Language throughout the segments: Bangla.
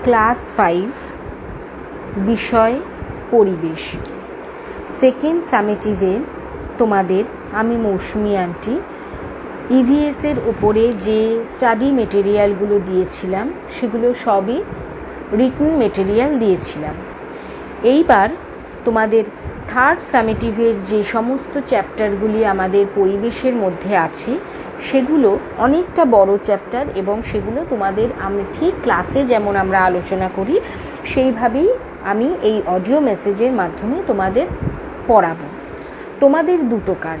ক্লাস 5 বিষয় পরিবেশ, সেকেন্ড সামেটিভে তোমাদের আমি মৌসুমি আন্টি ইভিএসের ওপরে যে স্টাডি মেটেরিয়ালগুলো দিয়েছিলাম সেগুলো সবই রিটন মেটেরিয়াল দিয়েছিলাম। এইবার তোমাদের থার্ড সামেটিভের যে সমস্ত চ্যাপ্টারগুলি আমাদের পরিবেশের মধ্যে আছে সেগুলো অনেকটা বড় চ্যাপ্টার এবং সেগুলো তোমাদের আমি ঠিক ক্লাসে যেমন আমরা আলোচনা করি সেইভাবেই আমি এই অডিও মেসেজের মাধ্যমে তোমাদের পড়াবো। তোমাদের দুটো কাজ,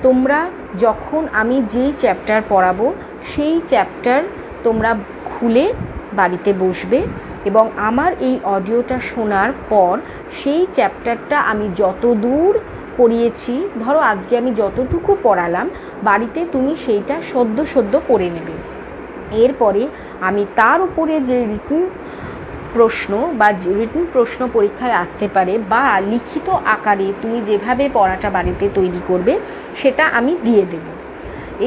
তোমরা যখন আমি যেই চ্যাপ্টার পড়াবো সেই চ্যাপ্টার তোমরা খুলে বাড়িতে বসবে এবং আমার এই অডিওটা শোনার পর সেই চ্যাপ্টারটা আমি যত দূর পড়িয়েছি, ধরো আজকে আমি যতটুকু পড়ালাম, বাড়িতে তুমি সেইটা সদ্য পড়ে নেবে। এরপরে আমি তার উপরে যে রিটন প্রশ্ন পরীক্ষায় আসতে পারে বা লিখিত আকারে তুমি যেভাবে পড়াটা বাড়িতে তৈরি করবে সেটা আমি দিয়ে দেব।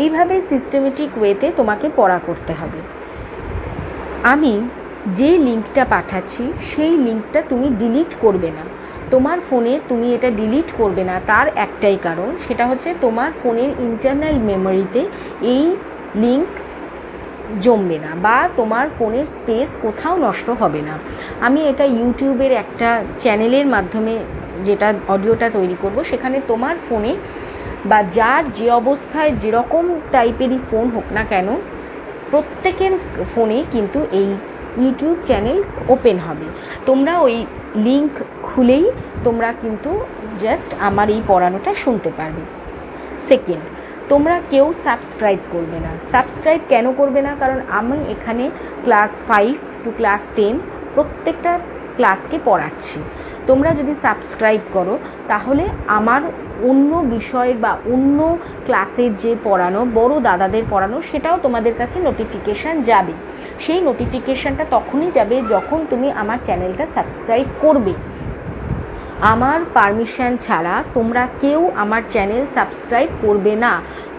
এইভাবে সিস্টেমেটিক ওয়েতে তোমাকে পড়া করতে হবে। আমি যে লিঙ্কটা পাঠাচ্ছি সেই লিঙ্কটা তুমি ডিলিট করবে না। তোমার ফোনে তুমি এটা ডিলিট করবে না, তার একটাই কারণ, সেটা হচ্ছে তোমার ফোনের ইন্টারনাল মেমোরিতে এই লিঙ্ক জমবে না বা তোমার ফোনের স্পেস কোথাও নষ্ট হবে না। আমি এটা ইউটিউবের একটা চ্যানেলের মাধ্যমে যেটা অডিওটা তৈরি করব, সেখানে তোমার ফোনে বা যার যে অবস্থায় যেরকম টাইপেরই ফোন হোক না কেন প্রত্যেকের ফোনেই কিন্তু এই ইউটিউব চ্যানেল ওপেন হবে। তোমরা ওই লিঙ্ক খুলেই তোমরা কিন্তু জাস্ট আমার এই পড়ানোটা শুনতে পারবে। সেকেন্ড, তোমরা কেউ সাবস্ক্রাইব করবে না। সাবস্ক্রাইব কেন করবে না? কারণ আমি এখানে ক্লাস 5 টু ক্লাস 10 প্রত্যেকটা ক্লাসকে পড়াচ্ছি। তোমরা যদি সাবস্ক্রাইব করো তাহলে আমার অন্য বিষয়ের বা অন্য ক্লাসের যে পড়ানো বড় দাদাদের পড়ানো সেটাও তোমাদের কাছে নোটিফিকেশান যাবে। সেই নোটিফিকেশানটা তখনই যাবে যখন তুমি আমার চ্যানেলটা সাবস্ক্রাইব করবে। আমার পারমিশন ছাড়া তোমরা কেউ আমার চ্যানেল সাবস্ক্রাইব করবে না।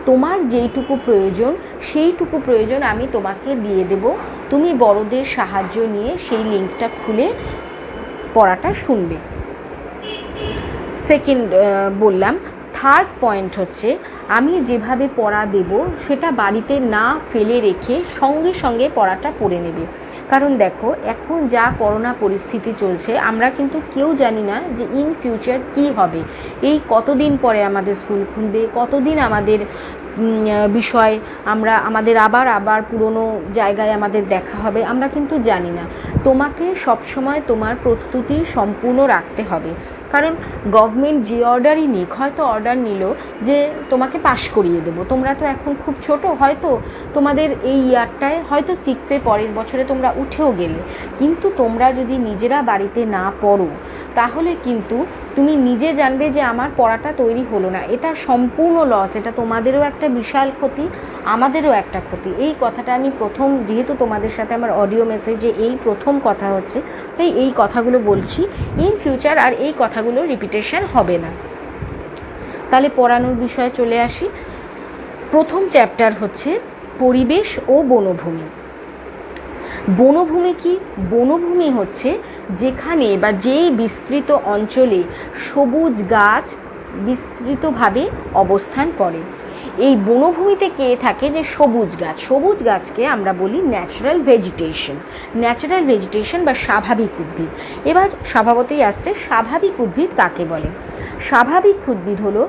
তোমার যেইটুকু প্রয়োজন সেইটুকু প্রয়োজন আমি তোমাকে দিয়ে দেব। তুমি বড়দের সাহায্য নিয়ে সেই লিঙ্কটা খুলে পড়াটা শুনবে। সেকেন্ড বললাম। থার্ড পয়েন্ট হচ্ছে আমি যেভাবে পড়া দেব সেটা বাড়িতে না ফেলে রেখে সঙ্গে সঙ্গে পড়াটা পড়ে নেবে। কারণ দেখো এখন যা করোনা পরিস্থিতি চলছে আমরা কিন্তু কেউ জানি না যে ইন ফিউচার কী হবে। এই কতদিন পরে আমাদের স্কুল খুলবে, কতদিন আমাদের বিষয় আমাদের আবার পুরনো জায়গায় আমাদের দেখা হবে আমরা কিন্তু জানি না। তোমাকে সবসময় তোমার প্রস্তুতি সম্পূর্ণ রাখতে হবে। কারণ গভর্নমেন্ট যে অর্ডারই নিক, হয়তো অর্ডার নিল যে তোমাকে পাশ করিয়ে দেবো, তোমরা তো এখন খুব ছোট, হয়তো তোমাদের এই ইয়ারটায় হয়তো 6-এ পরের বছরে তোমরা উঠেও গেলে, কিন্তু তোমরা যদি নিজেরা বাড়িতে না পড়ো তাহলে কিন্তু তুমি নিজে জানবে যে আমার পড়াটা তৈরি হলো না। এটা সম্পূর্ণ লস, এটা তোমাদেরও একটা বিশাল ক্ষতি, আমাদেরও একটা ক্ষতি। এই কথাটা আমি প্রথম, যেহেতু তোমাদের সাথে আমার অডিও মেসেজে এই প্রথম কথা হচ্ছে, তাই এই কথাগুলো বলছি। ইন ফিউচার আর এই কথাগুলো রিপিটেশন হবে না। তাহলে পড়ানোর বিষয়ে চলে আসি। প্রথম চ্যাপ্টার হচ্ছে পরিবেশ ও বনভূমি। বনভূমি কি? বনভূমি হচ্ছে যেখানে বা যেই বিস্তৃত অঞ্চলে সবুজ গাছ বিস্তৃতভাবে অবস্থান করে। এই বনভূমিতে কে থাকে? যে সবুজ গাছ। সবুজ গাছকে আমরা বলি ন্যাচারাল ভেজিটেশন বা স্বাভাবিক উদ্ভিদ। এবার স্বভাবতই আসছে স্বাভাবিক উদ্ভিদ কাকে বলে। স্বাভাবিক উদ্ভিদ হলো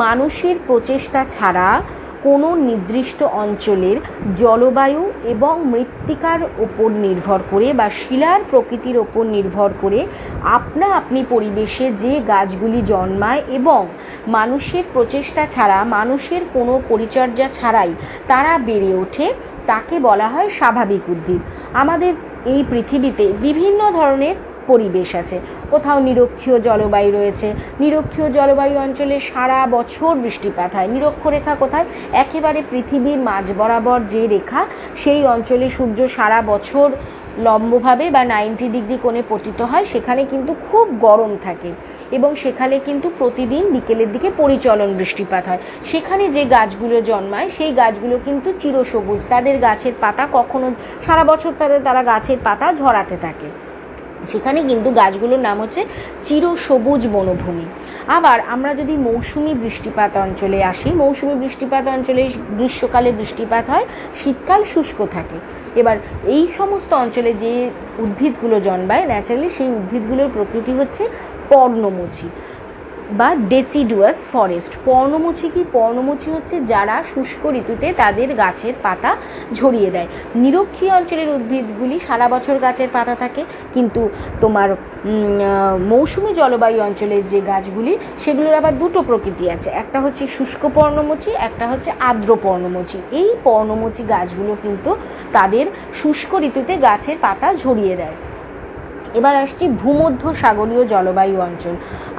মানুষের প্রচেষ্টা ছাড়া কোনো নির্দিষ্ট অঞ্চলের জলবায়ু এবং মৃত্তিকার ওপর নির্ভর করে বা শিলার প্রকৃতির ওপর নির্ভর করে আপনি পরিবেশে যে গাছগুলি জন্মায় এবং মানুষের প্রচেষ্টা ছাড়া, মানুষের কোনো পরিচর্যা ছাড়াই তারা বেড়ে ওঠে, তাকে বলা হয় স্বাভাবিক উদ্ভিদ। আমাদের এই পৃথিবীতে বিভিন্ন ধরনের পরিবেশ আছে। কোথাও নিরক্ষীয় জলবায়ু রয়েছে, নিরক্ষীয় জলবায়ু অঞ্চলে সারা বছর বৃষ্টিপাত হয়। নিরক্ষরেখা কোথায়? একেবারে পৃথিবীর মাঝ বরাবর যে রেখা, সেই অঞ্চলে সূর্য সারা বছর লম্বভাবে বা 90 ডিগ্রি কোণে পতিত হয় সেখানে কিন্তু খুব গরম থাকে এবং সেখানে কিন্তু প্রতিদিন বিকেলের দিকে পরিচলন বৃষ্টিপাত হয়। সেখানে যে গাছগুলো জন্মায় সেই গাছগুলো কিন্তু চিরসবুজ, তাদের গাছের পাতা কখনো সারা বছর তারা গাছের পাতা ঝরাতে থাকে। সেখানে কিন্তু গাছগুলোর নাম হচ্ছে চিরসবুজ বনভূমি। আবার আমরা যদি মৌসুমি বৃষ্টিপাত অঞ্চলে আসি, মৌসুমি বৃষ্টিপাত অঞ্চলে গ্রীষ্মকালে বৃষ্টিপাত হয়, শীতকাল শুষ্ক থাকে। এবার এই সমস্ত অঞ্চলে যে উদ্ভিদগুলো জন্মায় ন্যাচারালি, সেই উদ্ভিদগুলোর প্রকৃতি হচ্ছে পর্ণমোচী বা ডেসিডুয়াস ফরেস্ট। পর্ণমোচী কি? পর্ণমোচী হচ্ছে যারা শুষ্ক ঋতুতে তাদের গাছের পাতা ঝরিয়ে দেয়। নিরক্ষীয় অঞ্চলের উদ্ভিদগুলি সারা বছর গাছের পাতা থাকে, কিন্তু তোমার মৌসুমি জলবায়ু অঞ্চলের যে গাছগুলি সেগুলোর আবার দুটো প্রকৃতি আছে, একটা হচ্ছে শুষ্ক পর্ণমোচী, একটা হচ্ছে আর্দ্র পর্ণমোচী। এই পর্ণমোচী গাছগুলো কিন্তু তাদের শুষ্ক ঋতুতে গাছের পাতা ঝরিয়ে দেয়। এবার আসছি ভূমধ্য সাগরীয় জলবায়ু অঞ্চল।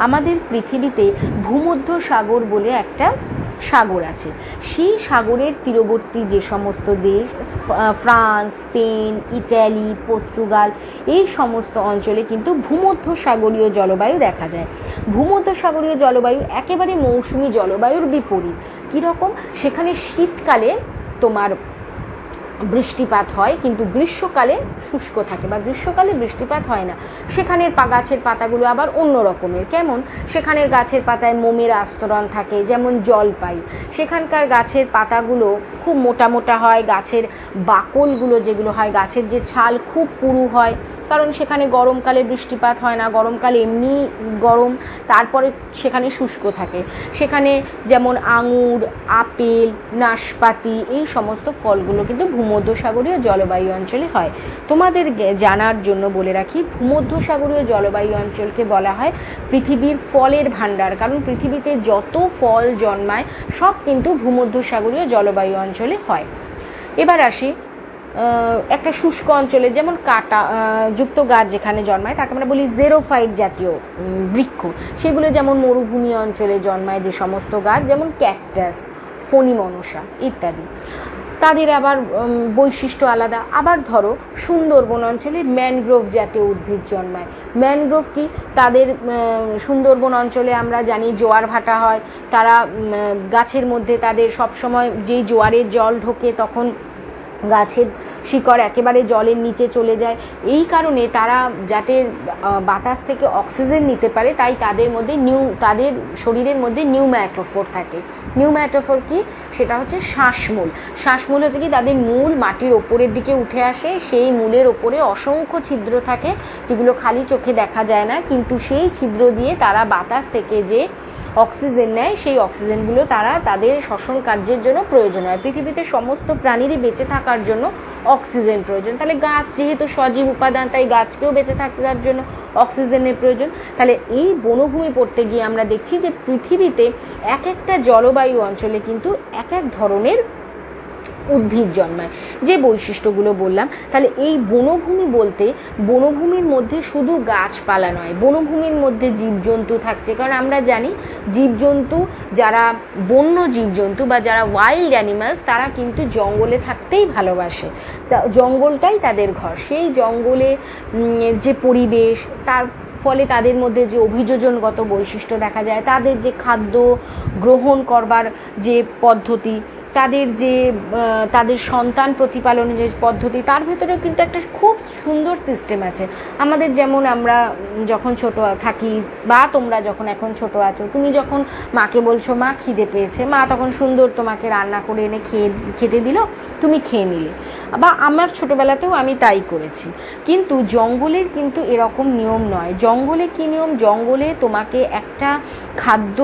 আমাদের পৃথিবীতে ভূমধ্য সাগর বলে একটা সাগর আছে। সেই সাগরের তীরবর্তী যে সমস্ত দেশ, ফ্রান্স, স্পেন, ইটালি, পর্তুগাল, এই সমস্ত অঞ্চলে কিন্তু ভূমধ্য সাগরীয় জলবায়ু দেখা যায়। ভূমধ্য সাগরীয় জলবায়ু একেবারে মৌসুমি জলবায়ুর বিপরীত। কীরকম? সেখানে শীতকালে তোমার বৃষ্টিপাত হয়, কিন্তু গ্রীষ্মকালে শুষ্ক থাকে বা গ্রীষ্মকালে বৃষ্টিপাত হয় না। সেখানের গাছের পাতাগুলো আবার অন্য রকমের। কেমন? সেখানের গাছের পাতায় মোমের আস্তরণ থাকে, যেমন জলপাই। সেখানকার গাছের পাতাগুলো খুব মোটা মোটা হয়, গাছের বাকলগুলো যেগুলো হয়, গাছের যে ছাল খুব পুরু হয়, কারণ সেখানে গরমকালে বৃষ্টিপাত হয় না, গরমকালে এমনি গরম, তারপরে সেখানে শুষ্ক থাকে। সেখানে যেমন আঙুর, আপেল, নাশপাতি, এই সমস্ত ফলগুলো কিন্তু ভূমধ্যসাগরীয় জলবায়ু অঞ্চলে হয়। তোমাদের জানার জন্য বলে রাখি, ভূমধ্যসাগরীয় জলবায়ু অঞ্চলকে বলা হয় পৃথিবীর ফলের ভাণ্ডার, কারণ পৃথিবীতে যত ফল জন্মায় সব কিন্তু ভূমধ্যসাগরীয় জলবায়ু অঞ্চলে হয়। এবার আসি একটা শুষ্ক অঞ্চলে, যেমন কাটা যুক্ত গাছ যেখানে জন্মায় তাকে আমরা বলি জেরোফাইট জাতীয় বৃক্ষ। সেগুলো যেমন মরুভূমি অঞ্চলে জন্মায় যে সমস্ত গাছ, যেমন ক্যাকটাস, ফণিমনসা ইত্যাদি, তাদের আবার বৈশিষ্ট্য আলাদা। আবার ধরো সুন্দরবন অঞ্চলে ম্যানগ্রোভ জাতীয় উদ্ভিদ জন্মায়। ম্যানগ্রোভ কি? তাদের সুন্দরবন অঞ্চলে আমরা জানি জোয়ার ভাটা হয়, তারা গাছের মধ্যে তাদের সবসময় যেই জোয়ারের জল ঢোকে তখন গাছের শিকড় একেবারে জলের নিচে চলে যায়। এই কারণে তারা যাতে বাতাস থেকে অক্সিজেন নিতে পারে, তাই তাদের শরীরের মধ্যে নিউম্যাটোফোর থাকে। নিউম্যাটোফোর কি? সেটা হচ্ছে শ্বাসমূল। শ্বাসমূল হচ্ছে কি? তাদের মূল মাটির ওপরের দিকে উঠে আসে, সেই মূলের ওপরে অসংখ্য ছিদ্র থাকে যেগুলো খালি চোখে দেখা যায় না, কিন্তু সেই ছিদ্র দিয়ে তারা বাতাস থেকে যে অক্সিজেন নেয়, সেই অক্সিজেনগুলো তারা তাদের শ্বসন কার্যের জন্য প্রয়োজন হয়। পৃথিবীতে সমস্ত প্রাণীরই বেঁচে থাকার জন্য অক্সিজেন প্রয়োজন। তাহলে গাছ যেহেতু সজীব উপাদান, তাই গাছকেও বেঁচে থাকার জন্য অক্সিজেনের প্রয়োজন। তাহলে এই বনভূমি পড়তে গিয়ে আমরা দেখছি যে পৃথিবীতে এক একটা জলবায়ু অঞ্চলে কিন্তু এক এক ধরনের উদ্ভিদ জন্মায়, যে বৈশিষ্ট্যগুলো বললাম। তাহলে এই বনভূমি বলতে বনভূমির মধ্যে শুধু গাছপালা নয়, বনভূমির মধ্যে জীবজন্তু থাকছে। কারণ আমরা জানি জীবজন্তু, যারা বন্য জীবজন্তু বা যারা ওয়াইল্ড অ্যানিমালস, তারা কিন্তু জঙ্গলে থাকতেই ভালোবাসে। জঙ্গলটাই তাদের ঘর। সেই জঙ্গলে যে পরিবেশ, তার ফলে তাদের মধ্যে যে অভিযোজনগত বৈশিষ্ট্য দেখা যায়, তাদের যে খাদ্য গ্রহণ করবার যে পদ্ধতি, তাদের সন্তান প্রতিপালনের যে পদ্ধতি, তার ভেতরেও কিন্তু একটা খুব সুন্দর সিস্টেম আছে। আমাদের যেমন আমরা যখন ছোট থাকি বা তোমরা যখন এখন ছোট আছো, তুমি যখন মাকে বলছো মা খিদে পেয়েছে, মা তখন সুন্দর তোমাকে রান্না করে এনে খেতে দিল, তুমি খেয়ে নিলে। বা আমার ছোটোবেলাতেও আমি তাই করেছি। কিন্তু জঙ্গলের কিন্তু এরকম নিয়ম নয়। জঙ্গলে কী নিয়ম? জঙ্গলে তোমাকে একটা খাদ্য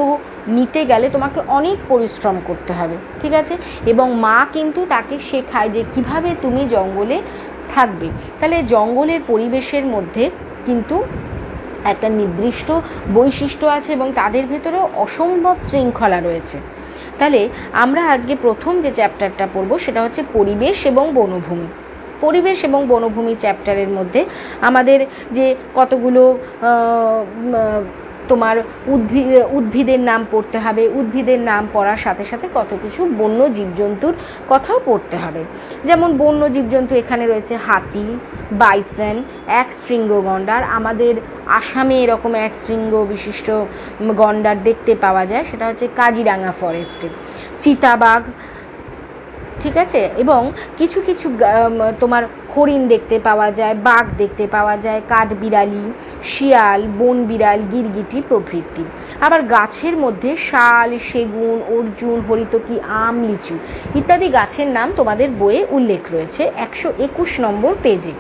নিতে গেলে তোমাকে অনেক পরিশ্রম করতে হবে, ঠিক আছে? এবং মা কিন্তু তাকে শেখায় যে কিভাবে তুমি জঙ্গলে থাকবে। তাহলে জঙ্গলের পরিবেশের মধ্যে কিন্তু একটা নির্দিষ্ট বৈশিষ্ট্য আছে এবং তাদের ভেতরেও অসম্ভব শৃঙ্খলা রয়েছে। তাহলে আমরা আজকে প্রথম যে চ্যাপ্টারটা পড়ব সেটা হচ্ছে পরিবেশ এবং বনভূমি। পরিবেশ এবং বনভূমি চ্যাপ্টারের মধ্যে আমাদের যে কতগুলো তোমার উদ্ভিদের নাম পড়তে হবে, উদ্ভিদের নাম পড়ার সাথে সাথে কত কিছু বন্য জীবজন্তুর কথাও পড়তে হবে। যেমন বন্য জীবজন্তু এখানে রয়েছে হাতি, বাইসন, এক শৃঙ্গ গন্ডার। আমাদের আসামে এরকম এক শৃঙ্গ বিশিষ্ট গন্ডার দেখতে পাওয়া যায়, সেটা হচ্ছে কাজিরাঙা ফরেস্টে। চিতাবাঘ, ঠিক আছে, এবং কিছু কিছু তোমার হরিণ দেখতে পাওয়া যায়, বাঘ দেখতে পাওয়া যায়, কাঠবিড়ালি, শিয়াল, বন বিড়াল, গিরগিটি প্রভৃতি। আবার গাছের মধ্যে শাল, সেগুন, অর্জুন, হরিতকি, আম, লিচু ইত্যাদি গাছের নাম তোমাদের বইয়ে উল্লেখ রয়েছে 121 নম্বর পেজে।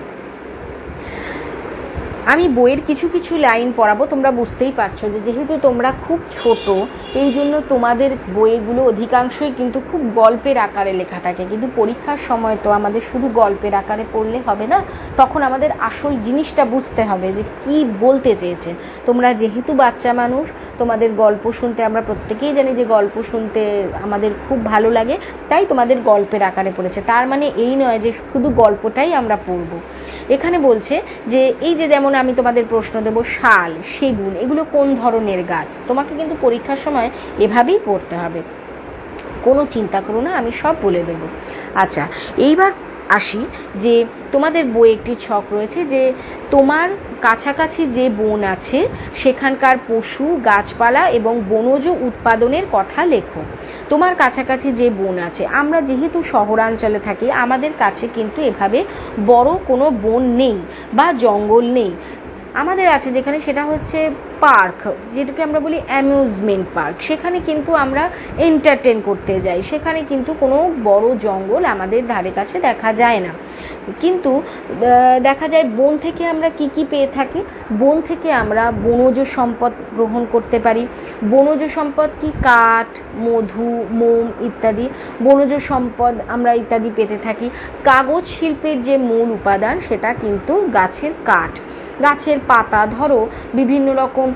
আমি বইয়ের কিছু কিছু লাইন পড়াবো, তোমরা বুঝতেই পারছো যে যেহেতু তোমরা খুব ছোট, এই জন্য তোমাদের বইগুলো অধিকাংশই কিন্তু খুব গল্পের আকারে লেখা থাকে। কিন্তু পরীক্ষার সময় তো আমাদের শুধু গল্পের আকারে পড়লে হবে না, তখন আমাদের আসল জিনিসটা বুঝতে হবে যে কি বলতে চেয়েছে। তোমরা যেহেতু বাচ্চা মানুষ, তোমাদের গল্প শুনতে, আমরা প্রত্যেকেই জানি যে গল্প শুনতে আমাদের খুব ভালো লাগে, তাই তোমাদের গল্পের আকারে পড়েছে। তার মানে এই নয় যে শুধু গল্পটাই আমরা পড়ব। এখানে বলছে যে এই যে যেমন আমি তোমাদের প্রশ্ন দেব, শাল, সেগুন এগুলো কোন ধরনের গাছ, তোমাকে কিন্তু পরীক্ষার সময় এভাবেই পড়তে হবে, কোনো চিন্তা করো না, আমি সব বলে দেব। আচ্ছা, এইবার আসি যে তোমাদের বইয়ে একটি ছক রয়েছে যে তোমার কাছাকাছি যে বন আছে সেখানকার পশু, গাছপালা এবং বনজ উৎপাদনের কথা লেখো। তোমার কাছাকাছি যে বন আছে, আমরা যেহেতু শহরাঞ্চলে থাকি, আমাদের কাছে কিন্তু এভাবে বড় কোনো বন নেই বা জঙ্গল নেই। আমাদের আছে যেখানে, সেটা হচ্ছে পার্ক, যেটাকে আমরা বলি অ্যামিউজমেন্ট পার্ক। সেখানে কিন্তু আমরা এন্টারটেন করতে যাই, সেখানে কিন্তু কোনো বড় জঙ্গল আমাদের ধারে কাছে দেখা যায় না। কিন্তু দেখা যায় বন থেকে আমরা কি কি পেয়ে থাকি, বন থেকে আমরা বনজ সম্পদ গ্রহণ করতে পারি। বনজ সম্পদ কি? কাঠ, মধু, মোম ইত্যাদি বনজ সম্পদ আমরা ইত্যাদি পেতে থাকি। কাগজ শিল্পের যে মূল উপাদান সেটা কিন্তু গাছের কাঠ, গাছের পাতা। ধরো বিভিন্ন রকম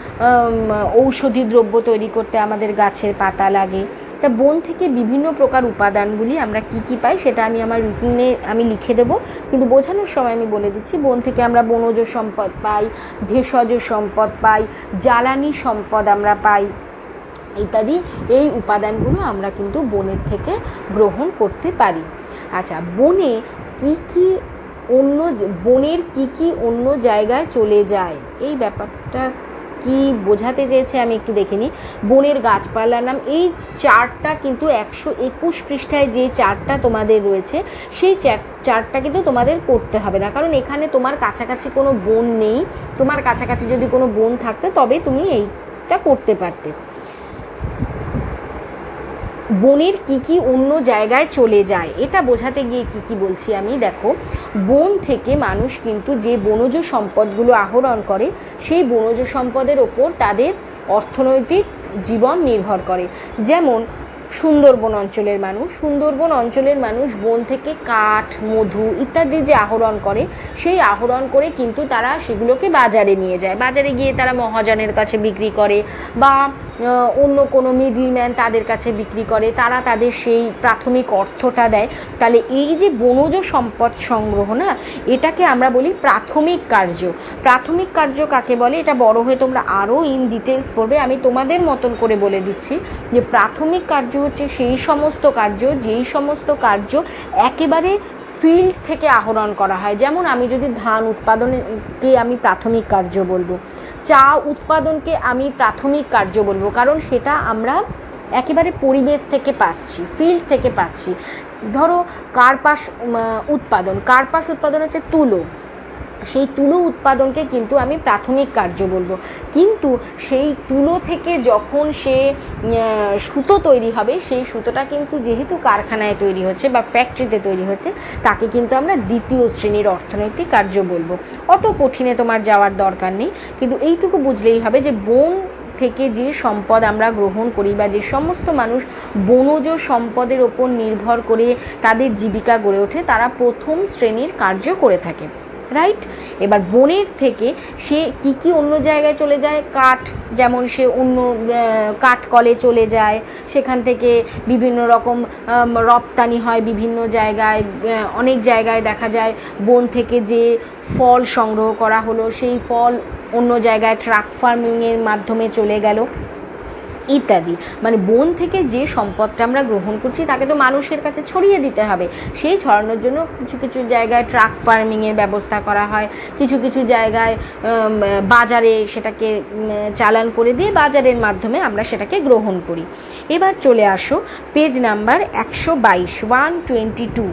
ঔষধি দ্রব্য তৈরি করতে আমাদের গাছের পাতা লাগে। তা বন থেকে বিভিন্ন প্রকার উপাদানগুলি আমরা কি কি পাই সেটা আমি আমার রিটিনে আমি লিখে দেবো, কিন্তু বোঝানোর সময় আমি বলে দিচ্ছি। বন থেকে আমরা বনজ সম্পদ পাই, ভেষজ সম্পদ পাই, জ্বালানি সম্পদ আমরা পাই ইত্যাদি। এই উপাদানগুলো আমরা কিন্তু বনের থেকে গ্রহণ করতে পারি। আচ্ছা, বনে কি কি বনের কি কি অন্য জায়গায় চলে যায়, এই ব্যাপারটা কি বোঝাতে চেয়েছে আমি একটু দেখে নিই। বনের গাছপালার নাম, এই চার্টটা কিন্তু 121 পৃষ্ঠায় যে চার্টটা তোমাদের রয়েছে সেই চার্টটা কিন্তু তোমাদের করতে হবে না, কারণ এখানে তোমার কাছাকাছি কোনো বন নেই। তোমার কাছাকাছি যদি কোনো বন থাকতো তবে তুমি এইটা করতে পারতে। বনের কি কি অন্য জায়গায় চলে যায়, এটা বোঝাতে গিয়ে কি কি বলছি আমি, দেখো, বন থেকে মানুষ কিন্তু যে বনজ সম্পদগুলো আহরণ করে সেই বনজ সম্পদের ওপর তাদের অর্থনৈতিক জীবন নির্ভর করে। যেমন সুন্দরবন অঞ্চলের মানুষ বন থেকে কাঠ, মধু ইত্যাদি যে আহরণ করে, সেই আহরণ করে কিন্তু তারা সেগুলোকে বাজারে নিয়ে যায়। বাজারে গিয়ে তারা মহাজনের কাছে বিক্রি করে বা অন্য কোনো মিডলম্যান তাদের কাছে বিক্রি করে, তারা তাদের সেই প্রাথমিক অর্থটা দেয়। তাহলে এই যে বনজ সম্পদ সংগ্রহ না, এটাকে আমরা বলি প্রাথমিক কার্য। প্রাথমিক কার্য কাকে বলে, এটা বড় হয়ে তোমরা আরও ইন ডিটেলস পড়বে, আমি তোমাদের মতন করে বলে দিচ্ছি যে প্রাথমিক কার্য হচ্ছে সেই সমস্ত কার্য যেই সমস্ত কার্য একেবারে ফিল্ড থেকে আহরণ করা হয়। যেমন আমি যদি ধান উৎপাদনকে আমি প্রাথমিক কার্য বলবো, চা উৎপাদনকে আমি প্রাথমিক কার্য বলবো, কারণ সেটা আমরা একেবারে পরিবেশ থেকে পাচ্ছি, ফিল্ড থেকে পাচ্ছি। ধরো কার্পাস উৎপাদন হচ্ছে তুলো, সেই তুলো উৎপাদনকে কিন্তু আমি প্রাথমিক কার্য বলবো। কিন্তু সেই তুলো থেকে যখন সে সুতো তৈরি হবে, সেই সুতোটা কিন্তু যেহেতু কারখানায় তৈরি হচ্ছে বা ফ্যাক্টরিতে তৈরি হচ্ছে, তাকে কিন্তু আমরা দ্বিতীয় শ্রেণীর অর্থনৈতিক কার্য বলবো। অত কঠিনে তোমার যাওয়ার দরকার নেই, কিন্তু এইটুকু বুঝলেই হবে যে বন থেকে যে সম্পদ আমরা গ্রহণ করি বা যে সমস্ত মানুষ বনজ সম্পদের ওপর নির্ভর করে তাদের জীবিকা গড়ে ওঠে, তারা প্রথম শ্রেণীর কার্য করে থাকে, রাইট। এবার বনের থেকে সে কি কি অন্য জায়গায় চলে যায়, কাঠ, যেমন সে অন্য কাঠকলে চলে যায়, সেখান থেকে বিভিন্ন রকম রপ্তানি হয় বিভিন্ন জায়গায়। অনেক জায়গায় দেখা যায় বন থেকে যে ফল সংগ্রহ করা হলো, সেই ফল অন্য জায়গায় ট্রাক ফার্মিংয়ের মাধ্যমে চলে গেল ইত্যাদি। মানে বন থেকে যে সম্পদটা আমরা গ্রহণ করছি তাকে তো মানুষের কাছে ছড়িয়ে দিতে হবে। সেই ছড়ানোর জন্য কিছু কিছু জায়গায় ট্রাক ফার্মিংয়ের ব্যবস্থা করা হয়, কিছু কিছু জায়গায় বাজারে সেটাকে চালান করে দিয়ে বাজারের মাধ্যমে আমরা সেটাকে গ্রহণ করি। এবার চলে আসো পেজ নাম্বার 122, 122।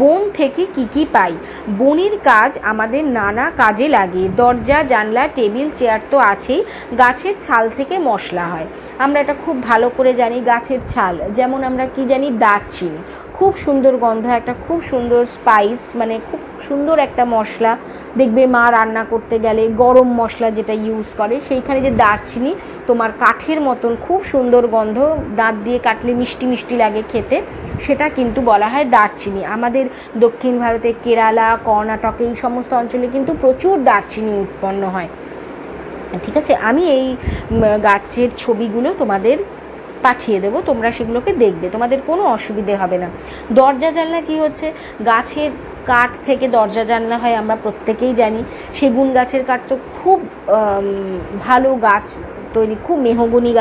বন থেকে কি কি পাই? বনের কাজ আমাদের নানা কাজে লাগে। দরজা, জানলা, টেবিল, চেয়ার তো আছেই। গাছের ছাল থেকে মশলা হয়। আমরা এটা খুব ভালো করে জানি, গাছের ছাল, যেমন আমরা কি জানি, দারচিনি, খুব সুন্দর গন্ধ, একটা খুব সুন্দর স্পাইস, মানে খুব সুন্দর একটা মশলা। দেখবে মা রান্না করতে গেলে গরম মশলা যেটা ইউজ করে, সেইখানে যে দারচিনি তোমার কাঠের মতন খুব সুন্দর গন্ধ, দাঁত দিয়ে কাটলে মিষ্টি মিষ্টি লাগে খেতে, সেটা কিন্তু বলা হয় দারচিনি। আমাদের দক্ষিণ ভারতে কেরালা, কর্ণাটকে এই সমস্ত অঞ্চলে কিন্তু প্রচুর দারচিনি উৎপন্ন হয়। ঠিক আছে, আমি এই গাছের ছবিগুলো তোমাদের পাঠিয়ে দেবো, তোমরা সেগুলোকে দেখবে, তোমাদের কোনো অসুবিধে হবে না। দরজা জানলা কি হচ্ছে? গাছের কাঠ থেকে দরজা জানলা হয়, আমরা প্রত্যেকেই জানি। সেগুন গাছের কাঠ তো খুব ভালো গাছ তৈরি, খুব মেহগনি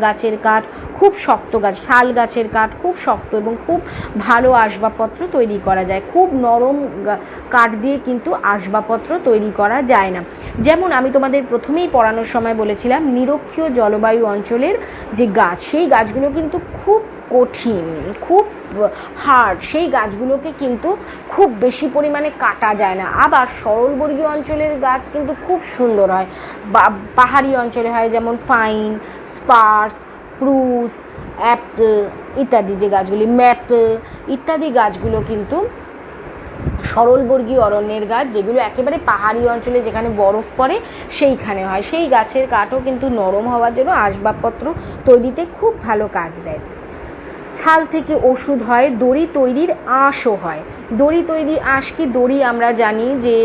গাছের কাঠ, খুব শক্ত গাছ। শাল গাছের কাঠ খুব শক্ত এবং খুব ভালো আসবাবপত্র তৈরি করা যায়। খুব নরম কাঠ দিয়ে কিন্তু আসবাবপত্র তৈরি করা যায় না। যেমন আমি তোমাদের প্রথমেই পড়ানোর সময় বলেছিলাম, নিরক্ষীয় জলবায়ু অঞ্চলের যে গাছ, সেই গাছগুলো কিন্তু খুব কঠিন, খুব হার্ড, সেই গাছগুলোকে কিন্তু খুব বেশি পরিমাণে কাটা যায় না। আবার সরলবর্গীয় অঞ্চলের গাছ কিন্তু খুব সুন্দর হয়, পাহাড়ি অঞ্চলে হয়, যেমন ফাইন, স্পার্স, স্প্রুস, অ্যাপল ইত্যাদি যে গাছগুলি, ম্যাপল ইত্যাদি গাছগুলো কিন্তু সরলবর্গীয় অরণ্যের গাছ, যেগুলো একেবারে পাহাড়ি অঞ্চলে যেখানে বরফ পড়ে সেইখানে হয়। সেই গাছের কাঠও কিন্তু নরম হওয়ার জন্য আসবাবপত্র তৈরিতে খুব ভালো কাজ দেয়। ছাল থেকে ওষুধ হয়, দড়ি তৈরির আঁশও হয়। দড়ি তৈরির আঁশ কি? দড়ি আমরা জানি যে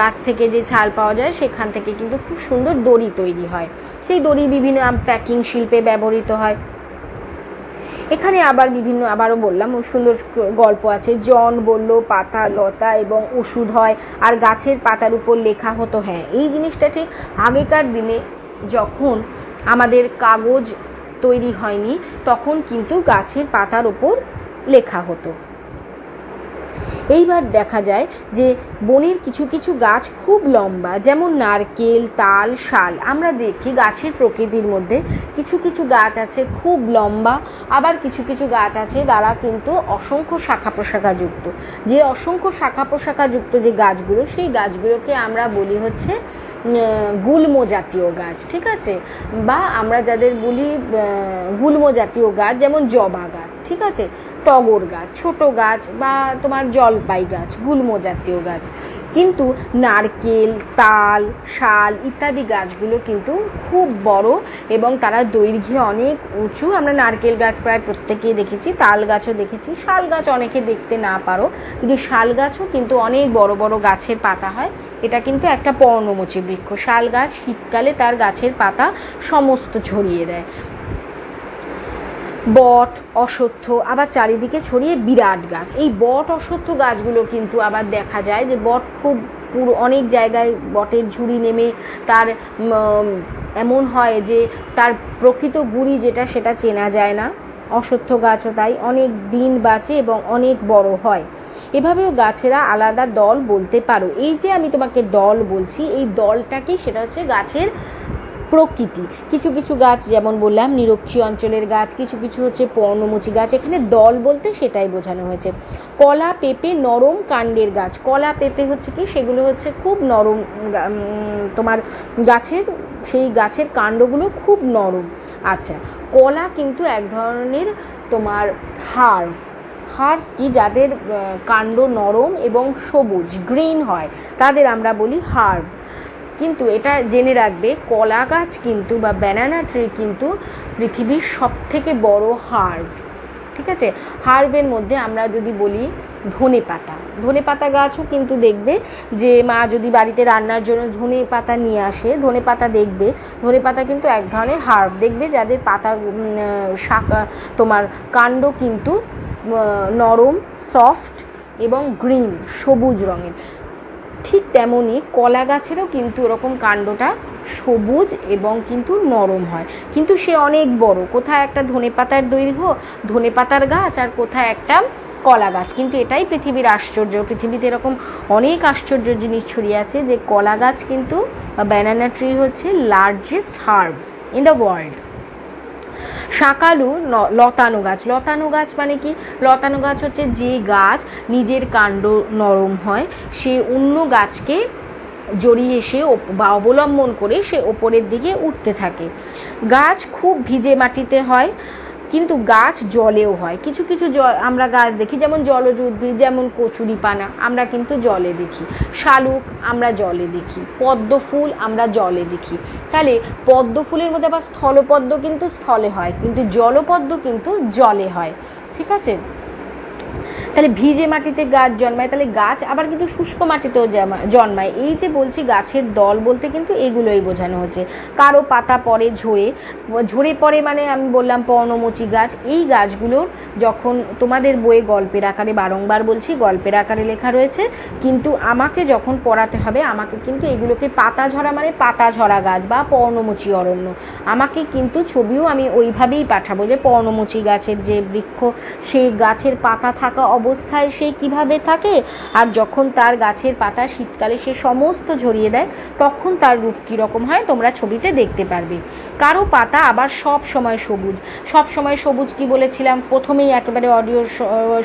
গাছ থেকে যে ছাল পাওয়া যায় সেখান থেকে কিন্তু খুব সুন্দর দড়ি তৈরি হয়। সেই দড়ি বিভিন্ন প্যাকিং শিল্পে ব্যবহৃত হয়। এখানে আবার বিভিন্ন, আবারও বললাম, সুন্দর গল্প আছে। জন বলল পাতা, লতা এবং ওষুধ হয়, আর গাছের পাতার উপর লেখা হতো। হ্যাঁ, এই জিনিসটা ঠিক আগেকার দিনে যখন আমাদের কাগজ তৈরি হয়নি তখন কিন্তু গাছের পাতার ওপর লেখা হতো। এইবার দেখা যায় যে বনের কিছু কিছু গাছ খুব লম্বা, যেমন নারকেল, তাল, শাল। আমরা দেখি গাছের প্রকৃতির মধ্যে কিছু কিছু গাছ আছে খুব লম্বা, আবার কিছু কিছু গাছ আছে তারা কিন্তু অসংখ্য শাখা প্রশাখাযুক্ত। যে অসংখ্য শাখা প্রশাখাযুক্ত যে গাছগুলো, সেই গাছগুলোকে আমরা বলি হচ্ছে গুল্ম জাতীয় গাছ। ঠিক আছে, বা আমরা যাদের বলি গুল্ম জাতীয় গাছ, যেমন জবা গাছ, ঠিক আছে, টগর গাছ, ছোট গাছ, বা তোমার জলপাই গাছ, গুল্ম জাতীয় গাছ। কিন্তু নারকেল, তাল, শাল ইত্যাদি গাছগুলো কিন্তু খুব বড় এবং তারা দৈর্ঘ্যে অনেক উঁচু। আমরা নারকেল গাছ প্রায় প্রত্যেকেই দেখেছি, তাল গাছও দেখেছি, শাল গাছ অনেকে দেখতে না পারো, কিন্তু শাল গাছও কিন্তু অনেক বড় বড় গাছের পাতা হয়। এটা কিন্তু একটা পর্ণমোচী বৃক্ষ। শাল গাছ শীতকালে তার গাছের পাতা সমস্ত ছড়িয়ে দেয়। বট, অশ্বত্থ আবার চারিদিকে ছড়িয়ে বিরাট গাছ। এই বট, অশ্বত্থ গাছগুলো কিন্তু আবার দেখা যায় যে বট খুব পুরো অনেক জায়গায় বটের ঝুড়ি নেমে তার এমন হয় যে তার প্রকৃত গুড়ি যেটা সেটা চেনা যায় না। অশ্বত্থ গাছও তাই, অনেক দিন বাঁচে এবং অনেক বড় হয়। এভাবেও গাছেরা আলাদা দল বলতে পারো। এই যে আমি তোমাকে দল বলছি, এই দলটাকেই, সেটা হচ্ছে গাছের প্রকৃতি। কিছু কিছু গাছ যেমন বললাম নিরক্ষীয় অঞ্চলের গাছ, কিছু কিছু হচ্ছে পর্ণমোচী গাছ। এখানে দল বলতে সেটাই বোঝানো হয়েছে। কলা, পেঁপে নরম কাণ্ডের গাছ। কলা, পেঁপে হচ্ছে কি, সেগুলো হচ্ছে খুব নরম তোমার গাছের, সেই গাছের কাণ্ডগুলো খুব নরম। আচ্ছা, কলা কিন্তু এক ধরনের তোমার হার্ব কি, যাদের কাণ্ড নরম এবং সবুজ গ্রিন হয় তাদের আমরা বলি হার্ব। কিন্তু এটা জেনে রাখবে, কলা গাছ কিন্তু বা ব্যানানা ট্রি কিন্তু পৃথিবীর সবথেকে বড় হার্ব। ঠিক আছে, হার্বের মধ্যে আমরা যদি বলি ধনে পাতা গাছও কিন্তু দেখবে যে মা যদি বাড়িতে রান্নার জন্য ধনে পাতা নিয়ে আসে, ধনে পাতা দেখবে, ধনে পাতা কিন্তু এক ধরনের হার্ব। দেখবে যাদের পাতা শাখা তোমার কাণ্ড কিন্তু নরম, সফট এবং গ্রিন, সবুজ রঙের। ঠিক তেমনই কলা গাছেরও কিন্তু এরকম কাণ্ডটা সবুজ এবং কিন্তু নরম হয়, কিন্তু সে অনেক বড়, কোথায় একটা ধনেপাতার দৈর্ঘ্য ধনেপাতার গাছ আর কোথায় একটা কলা গাছ। কিন্তু এটাই পৃথিবীর আশ্চর্য, পৃথিবীতে এরকম অনেক আশ্চর্য জিনিস ছড়িয়ে আছে যে কলা গাছ কিন্তু ব্যানানা ট্রি হচ্ছে largest herb in the world. শাঁকালু লতানো গাছ। লতানো গাছ মানে কি? লতানো গাছ হচ্ছে যে গাছ নিজের কাণ্ড নরম হয়, সে অন্য গাছকে জড়িয়ে সে বা অবলম্বন করে সে ওপরের দিকে উঠতে থাকে। গাছ খুব ভিজে মাটিতে হয়, কিন্তু গাছ জলেও হয়। কিছু কিছু আমরা গাছ দেখি, যেমন জলজ উদ্ভিদ, যেমন কচুরিপানা আমরা কিন্তু জলে দেখি, শালুক আমরা জলে দেখি, পদ্ম ফুল আমরা জলে দেখি। তাহলে পদ্ম ফুলের মধ্যে আবার স্থলপদ্ম কিন্তু স্থলে হয়, কিন্তু জলপদ্ম কিন্তু জলে হয়। ঠিক আছে, তাহলে ভিজে মাটিতে গাছ জন্মায়, তাহলে গাছ আবার কিন্তু শুষ্ক মাটিতেও জন্মায়। এই যে বলছি গাছের দল বলতে কিন্তু এগুলোই বোঝানো হচ্ছে। কারো পাতা পড়ে ঝরে, ঝরে পড়ে মানে আমি বললাম পর্ণমোচী গাছ। এই গাছগুলোর যখন তোমাদের বইয়ে গল্পের আকারে, বারংবার বলছি গল্পের আকারে লেখা রয়েছে, কিন্তু আমাকে যখন পড়াতে হবে আমাকে কিন্তু এগুলোকে পাতা ঝরা মানে পাতা ঝরা গাছ বা পর্ণমোচী অরণ্য, আমাকে কিন্তু ছবিও আমি ওইভাবেই পাঠাবো যে পর্ণমোচী গাছের যে বৃক্ষ, সেই গাছের পাতা থাকা অবস্থায় সে কিভাবে থাকে, আর যখন তার গাছের পাতা শীতকালে সে সমস্ত ঝরিয়ে দেয় তখন তার রূপ কীরকম হয় তোমরা ছবিতে দেখতে পারবে। কারো পাতা আবার সব সময় সবুজ। সব সময় সবুজ কি বলেছিলাম প্রথমেই একেবারে অডিওর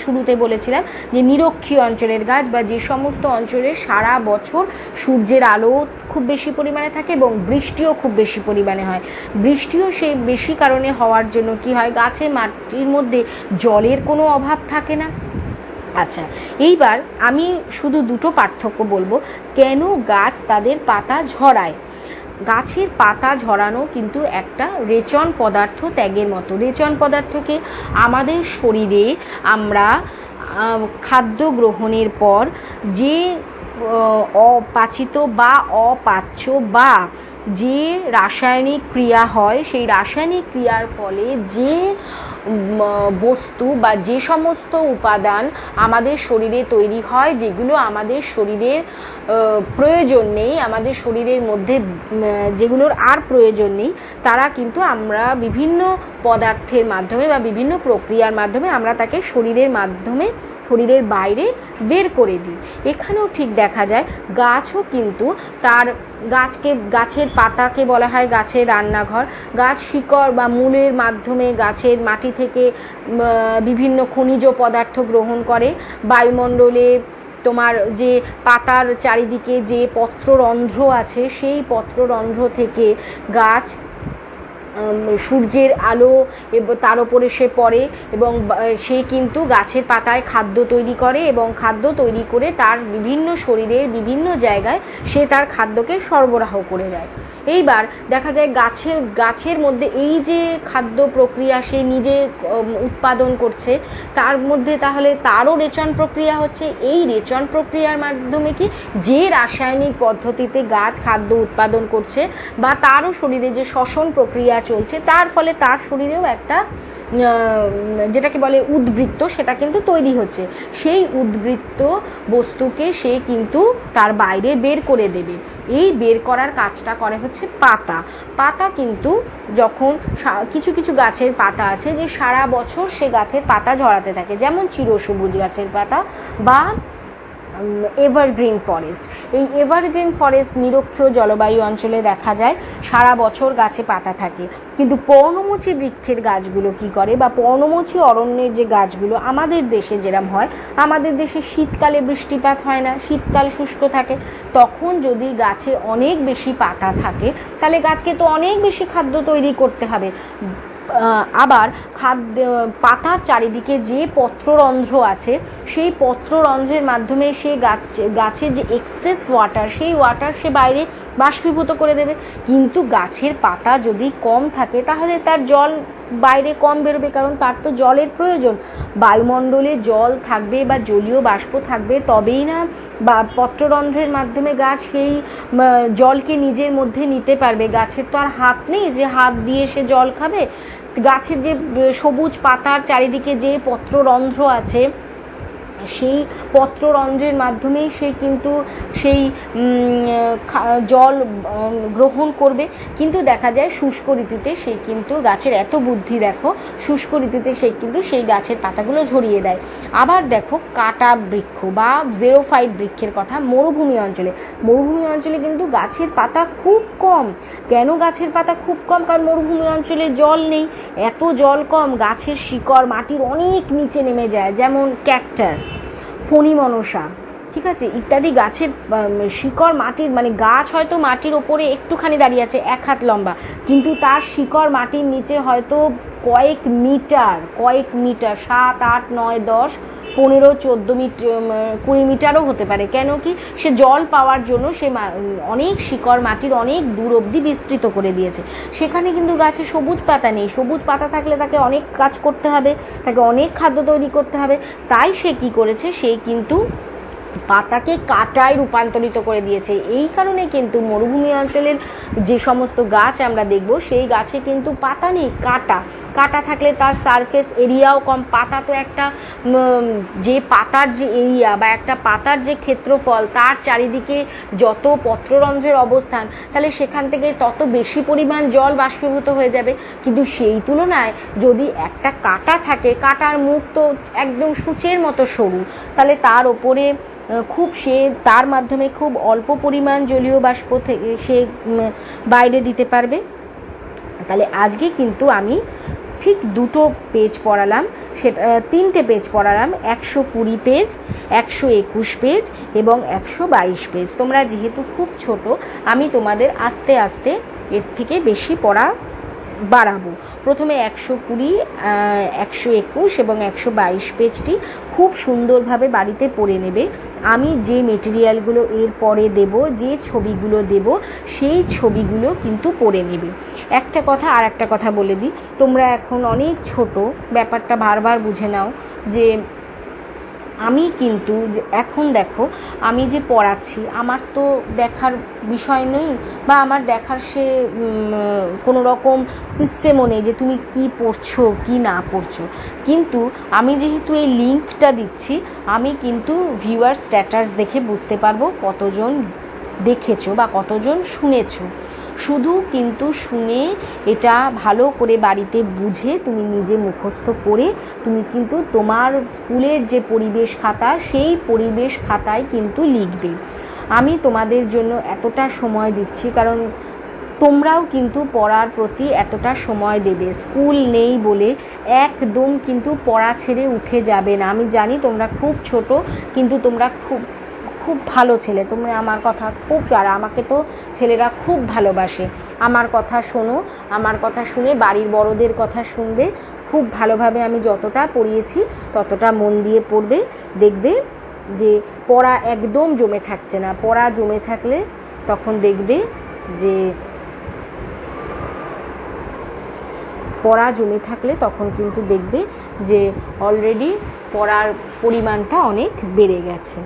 শুরুতে বলেছিলাম যে নিরক্ষীয় অঞ্চলের গাছ, বা যে সমস্ত অঞ্চলে সারা বছর সূর্যের আলো খুব বেশি পরিমাণে থাকে এবং বৃষ্টিও খুব বেশি পরিমাণে হয়। বৃষ্টিও সেই বেশি কারণে হওয়ার জন্য কি হয়, গাছে মাটির মধ্যে জলের কোনো অভাব থাকে না। আচ্ছা, এইবার আমি শুধু দুটো পার্থক্য বলবো কেন গাছ তাদের পাতা ঝরায়। গাছের পাতা ঝরানো কিন্তু একটা রেচন পদার্থ ত্যাগের মতো। রেচন পদার্থকে আমাদের শরীরে আমরা খাদ্য গ্রহণের পর যে অপাচিত বা অপাচ্য বা যে রাসায়নিক ক্রিয়া হয়, সেই রাসায়নিক ক্রিয়ার ফলে যে বস্তু বা যে সমস্ত উপাদান আমাদের শরীরে তৈরি হয়, যেগুলো আমাদের শরীরের প্রয়োজন নেই, আমাদের শরীরের মধ্যে যেগুলোর আর প্রয়োজন নেই, তারা কিন্তু আমরা বিভিন্ন পদার্থের মাধ্যমে বা বিভিন্ন প্রক্রিয়ার মাধ্যমে আমরা তাকে শরীরের মাধ্যমে শরীরের বাইরে বের করে দিই। এখানেও ঠিক দেখা যায় গাছও কিন্তু তার গাছের পাতাকে বলা হয় গাছের রান্নাঘর। গাছ শিকড় বা মূলের মাধ্যমে গাছের মাটি থেকে বিভিন্ন খনিজ পদার্থ গ্রহণ করে। বায়ুমণ্ডলে তোমার যে পাতার চারিদিকে যে পত্ররন্ধ্র আছে, সেই পত্ররন্ধ্র থেকে গাছ সূর্যের আলো তার উপরে সে পড়ে এবং সে কিন্তু গাছের পাতায় খাদ্য তৈরি করে এবং খাদ্য তৈরি করে তার বিভিন্ন শরীরের বিভিন্ন জায়গায় সে তার খাদ্যকে সরবরাহ করে দেয়। এইবার দেখা যায় গাছের মধ্যে এই যে খাদ্য প্রক্রিয়া সে নিজে উৎপাদন করছে, তার মধ্যে তাহলে তারও রেচন প্রক্রিয়া হচ্ছে। এই রেচন প্রক্রিয়ার মাধ্যমে কি যে রাসায়নিক পদ্ধতিতে গাছ খাদ্য উৎপাদন করছে বা তারও শরীরে যে শ্বসন প্রক্রিয়া চলছে, তার ফলে তার শরীরেও একটা যেটাকে বলে উদ্বৃত্ত, সেটা কিন্তু তৈরি হচ্ছে। সেই উদ্বৃত্ত বস্তুকে সে কিন্তু তার বাইরে বের করে দেবে। এই বের করার কাজটা করে হচ্ছে পাতা কিন্তু যখন কিছু কিছু গাছের পাতা আছে যে সারা বছর সে গাছের পাতা ঝরাতে থাকে, যেমন চিরসবুজ গাছের পাতা বা এভারগ্রিন ফরেস্ট। এই এভারগ্রিন ফরেস্ট নিরক্ষীয় জলবায়ু অঞ্চলে দেখা যায়, সারা বছর গাছে পাতা থাকে। কিন্তু পর্ণমোচী বৃক্ষের গাছগুলো কি করে, বা পর্ণমোচী অরণ্যের যে গাছগুলো আমাদের দেশে যেরকম হয়, আমাদের দেশে শীতকালে বৃষ্টিপাত হয় না, শীতকাল শুষ্ক থাকে, তখন যদি গাছে অনেক বেশি পাতা থাকে তাহলে গাছকে তো অনেক বেশি খাদ্য তৈরি করতে হবে। আবার পাতার চারিদিকে যে পত্ররন্ধ্র আছে, সেই পত্ররন্ধ্রের মাধ্যমে সে গাছের যে এক্সেস ওয়াটার, সেই ওয়াটার সে বাইরে বাষ্পীভূত করে দেবে। কিন্তু গাছের পাতা যদি কম থাকে তাহলে তার জল বাইরে কম বেরোবে, কারণ তার তো জলের প্রয়োজন। বায়ুমণ্ডলে জল থাকবে বা জলীয় বাষ্প থাকবে, তবেই না বা পত্ররন্ধ্রের মাধ্যমে গাছ সেই জলকে নিজের মধ্যে নিতে পারবে। গাছের তো আর হাত নেই যে হাত দিয়ে সে জল খাবে। গাছের যে সবুজ পাতার চারিদিকে যে পত্ররন্ধ্র আছে, সেই পত্ররন্ধ্রের মাধ্যমেই সে কিন্তু সেই জল গ্রহণ করবে। কিন্তু দেখা যায় শুষ্ক ঋতুতে সে কিন্তু, গাছের এত বুদ্ধি দেখো, শুষ্ক ঋতুতে সে কিন্তু সেই গাছের পাতাগুলো ঝরিয়ে দেয়। আবার দেখো কাটা বৃক্ষ বা জেরোফাইট বৃক্ষের কথা, মরুভূমি অঞ্চলে কিন্তু গাছের পাতা খুব কম। কেন গাছের পাতা খুব কম? কারণ মরুভূমি অঞ্চলে জল নেই, এত জল কম, গাছের শিকড় মাটির অনেক নিচে নেমে যায়। যেমন ক্যাকটাস, ফণি মনসা, ঠিক আছে, ইত্যাদি গাছের শিকড় মাটির, মানে গাছ হয়তো মাটির ওপরে একটুখানি দাঁড়িয়ে আছে 1 হাত লম্বা, কিন্তু তার শিকড় মাটির নিচে হয়তো কয়েক মিটার 7, 8, 9, 10, 15, 14 মিটার, 20 মিটারও হতে পারে। কেন কি? সে জল পাওয়ার জন্য সে অনেক শিকড় মাটির অনেক দূর অবধি বিস্তৃত করে দিয়েছে। সেখানে কিন্তু গাছে সবুজ পাতা নেই। সবুজ পাতা থাকলে তাকে অনেক কাজ করতে হবে, তাকে অনেক খাদ্য তৈরি করতে হবে। তাই সে কি করেছে? সে কিন্তু পাতাকে কাটায় রূপান্তরিত করে দিয়েছে। এই কারণে কিন্তু মরুভূমি অঞ্চলের যে সমস্ত গাছ আমরা দেখব, সেই গাছে কিন্তু পাতা নেই, কাটা থাকলে তার সারফেস এরিয়াও কম। পাতা তো একটা, যে পাতার যে এরিয়া বা একটা পাতার যে ক্ষেত্রফল, তার চারিদিকে যত পত্ররন্ধ্রের অবস্থান, তাহলে সেখান থেকে তত বেশি পরিমাণ জল বাষ্পীভূত হয়ে যাবে। কিন্তু সেই তুলনায় যদি একটা কাটা থাকে, কাটার মুখ তো একদম সূচের মতো সরু, তাহলে তার ওপরে তার মাধ্যমে খুব অল্প পরিমাণ জলীয় বাষ্প থেকে সে বাইরে দিতে পারবে। তাহলে আজকে কিন্তু আমি ঠিক 2টো পেজ পড়ালাম, সেটা 3টে পেজ পড়ালাম, 120 পেজ, 121 পেজ এবং 122 পেজ। তোমরা যেহেতু খুব ছোট, আমি তোমাদের আস্তে আস্তে এর থেকে বেশি পড়া বাড়াবো। প্রথমে 120, 121 এবং 122 পেজটি খুব সুন্দরভাবে বাড়িতে পড়ে নেবে। আমি যে মেটেরিয়ালগুলো এর পরে দেব, যে ছবিগুলো দেব, সেই ছবিগুলো কিন্তু পড়ে নেবে। একটা কথা আর একটা কথা বলে দিই, তোমরা এখন অনেক ছোট, ব্যাপারটা বারবার বুঝে নাও যে আমি কিন্তু এখন দেখো আমি যে পড়াচ্ছি, আমার তো দেখার বিষয় নেই বা আমার দেখার সে কোনো রকম সিস্টেমও নেই যে তুমি কি পড়ছো কি না পড়ছো। কিন্তু আমি যেহেতু এই লিঙ্কটা দিচ্ছি, আমি কিন্তু ভিউয়ার স্ট্যাটাস দেখে বুঝতে পারবো কতজন দেখেছো বা কতজন শুনেছো। শুধু কিন্তু শুনে এটা ভালো করে বাড়িতে বুঝে তুমি নিজে মুখস্থ করে তুমি কিন্তু তোমার স্কুলের যে পরিবেশ খাতা, সেই পরিবেশ খাতায় কিন্তু লিখবে। আমি তোমাদের জন্য এতটা সময় দিচ্ছি কারণ তোমরাও কিন্তু পড়ার প্রতি এতটা সময় দেবে। স্কুল নেই বলে একদম কিন্তু পড়া ছেড়ে উঠে যাবে না। আমি জানি তোমরা খুব ছোট, কিন্তু তোমরা খুব ভালো ছেলে, তোমরা আমার কথা খুব, আর আমাকে তো ছেলেরা খুব ভালোবাসে। আমার কথা শোনো, আমার কথা শুনে বাড়ির বড়দের কথা শুনবে, খুব ভালোভাবে আমি যতটা পড়িয়েছি ততটা মন দিয়ে পড়বে। দেখবে যে পড়া একদম জমে থাকছে না। পড়া জমে থাকলে তখন দেখবে যে তখন কিন্তু দেখবে যে অলরেডি পড়ার পরিমাণটা অনেক বেড়ে গেছে।